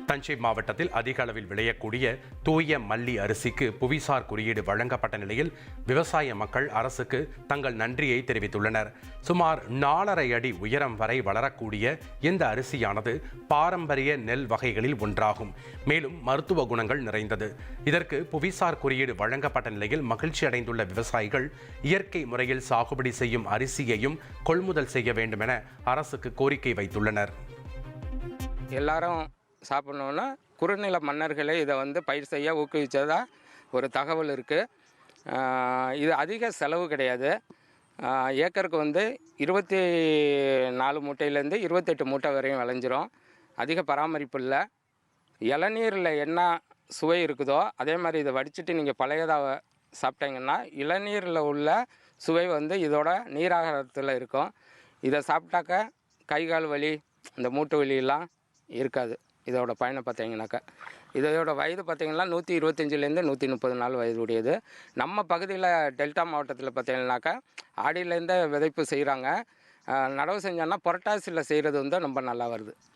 தஞ்சை மாவட்டத்தில் அதிக அளவில் விளையக்கூடிய தூய மல்லி அரிசிக்கு புவிசார் குறியீடு வழங்கப்பட்ட நிலையில் விவசாய மக்கள் அரசுக்கு தங்கள் நன்றியை தெரிவித்துள்ளனர். சுமார் 4.5 அடி உயரம் வரை வளரக்கூடிய இந்த அரிசியானது பாரம்பரிய நெல் வகைகளில் ஒன்றாகும். மேலும் மருத்துவ குணங்கள் நிறைந்தது. இதற்கு புவிசார் குறியீடு வழங்கப்பட்ட நிலையில் மகிழ்ச்சி அடைந்துள்ள விவசாயிகள் இயற்கை முறையில் சாகுபடி செய்யும் அரிசியையும் கொள்முதல் செய்ய வேண்டும் என அரசுக்கு கோரிக்கை வைத்துள்ளனர். எல்லாரும் சாப்பிட்ணுன்னா குறுநில மன்னர்களே இதை பயிர் செய்ய ஊக்குவிச்சதா ஒரு தகவல் இருக்குது. இது அதிக செலவு கிடையாது. ஏக்கருக்கு 24 மூட்டையிலேருந்து 28 மூட்டை வரையும் விளைஞ்சிரும். அதிக பராமரிப்பு இல்லை. இளநீரில் என்ன சுவை இருக்குதோ அதே மாதிரி இதை வடிச்சிட்டு நீங்கள் பழையதாக சாப்பிட்டீங்கன்னா இளநீரில் உள்ள சுவை இதோட நீராகாரத்தில் இருக்கும். இதை சாப்பிட்டாக்க கை கால் வலி, இந்த மூட்டு வலியெல்லாம் இருக்காது. இதோட பயனை பார்த்தீங்கன்னாக்கா இதோட வயது பார்த்திங்கன்னா 125லேருந்து 130 நாள் வயது உடையது. நம்ம பகுதியில் டெல்டா மாவட்டத்தில் பார்த்தீங்கன்னாக்கா ஆடியிலேருந்தே விதைப்பு செய்கிறாங்க. நடவு செஞ்சோன்னா புரட்டாசியில் செய்கிறது ரொம்ப நல்லா வருது.